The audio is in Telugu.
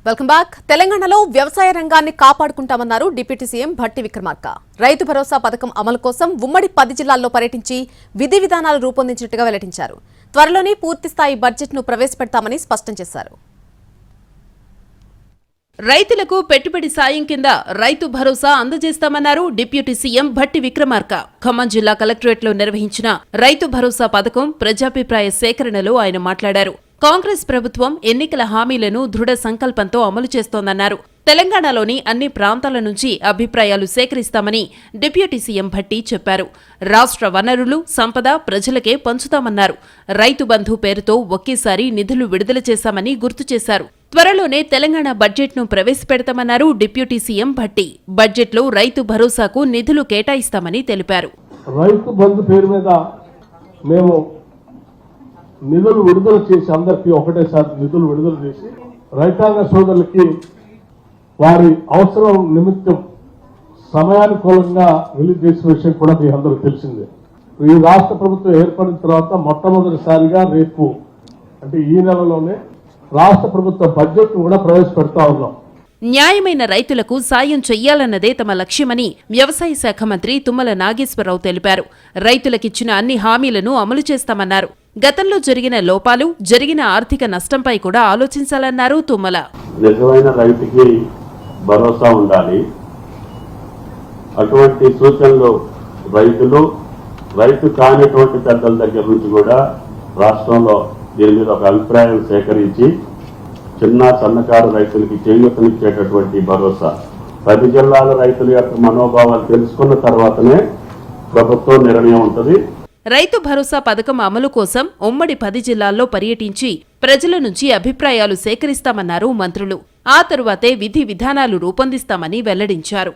Welcome back. తెలంగాణలో వ్యవసాయ రంగాన్ని కాపాడుకుంటామన్నారు డిప్యూటీ సీఎం భట్టి విక్రమార్క. రైతు భరోసా పథకం అమలు కోసం ఉమ్మడి 10 జిల్లాల్లో పర్యటించి విధి విధానాలు రూపొందించినట్టుగా వెల్లడించారు. త్వరలోనే పూర్తిస్థాయి బడ్జెట్ను ప్రవేశపెడతామని స్పష్టం చేశారు. రైతులకు పెట్టుబడి సాయం కింద రైతు భరోసా అందజేస్తామన్నారు డిప్యూటీ సీఎం భట్టి విక్రమార్క. ఖమ్మం జిల్లా కలెక్టరేట్లో నిర్వహించిన రైతు భరోసా పథకం ప్రజాభిప్రాయ సేకరణలో ఆయన మాట్లాడారు. కాంగ్రెస్ ప్రభుత్వం ఎన్నికల హామీలను దృఢ సంకల్పంతో అమలు చేస్తోందన్నారు. తెలంగాణలోని అన్ని ప్రాంతాల నుంచి అభిప్రాయాలు సేకరిస్తామని డిప్యూటీ సీఎం భట్టి చెప్పారు. రాష్ట్ర వనరులు, సంపద ప్రజలకే పంచుతామన్నారు. రైతు బంధు పేరుతో ఒకేసారి నిధులు విడుదల చేశామని గుర్తు చేశారు. త్వరలోనే తెలంగాణ బడ్జెట్ను ప్రవేశపెడతామన్నారు డిప్యూటీ సీఎం భట్టి. బడ్జెట్లో రైతు భరోసాకు నిధులు కేటాయిస్తామని తెలిపారు. రైతు బంధు పేరు మీద మేము నిధులు విడుదల చేసి అందరికీ ఒకటేసారి నిధులు విడుదల చేసి రైతాంగ సోదరులకి వారి అవసరం నిమిత్తం సమయానుకూలంగా రిలీజ్ చేసిన విషయం కూడా మీ అందరూ తెలిసిందే. ఈ రాష్ట్ర ప్రభుత్వం ఏర్పడిన తర్వాత మొట్టమొదటిసారిగా రేపు అంటే ఈ నెలలోనే రాష్ట్ర ప్రభుత్వ బడ్జెట్ కూడా ప్రవేశపెడతా ఉన్నాం. న్యాయమైన రైతులకు సాయం చెయ్యాలన్నదే తమ లక్ష్యమని వ్యవసాయ శాఖ మంత్రి తుమ్మల నాగేశ్వరరావు తెలిపారు. రైతులకిచ్చిన అన్ని హామీలను అమలు చేస్తామన్నారు. గతంలో జరిగిన లోపాలు, జరిగిన ఆర్థిక నష్టంపై కూడా ఆలోచించాలన్నారు తుమ్మల. నిజమైన రైతుకి భరోసా ఉండాలి. అటువంటి సూచనలు రైతు కానిటువంటి పెద్దల దగ్గర నుంచి కూడా రాష్ట్రంలో దీని మీద ఒక అభిప్రాయం సేకరించి చిన్న సన్నకారు రైతులకి చేయూతనిచ్చేటటువంటి భరోసా 10 జిల్లాల రైతుల యొక్క మనోభావాలు తెలుసుకున్న తర్వాతనే ప్రభుత్వం నిర్ణయం ఉంటుంది. రైతు భరోసా పథకం అమలు కోసం ఉమ్మడి 10 జిల్లాల్లో పర్యటించి ప్రజల నుంచి అభిప్రాయాలు సేకరిస్తామన్నారు మంత్రులు. ఆ తరువాతే విధి విధానాలు రూపొందిస్తామని వెల్లడించారు.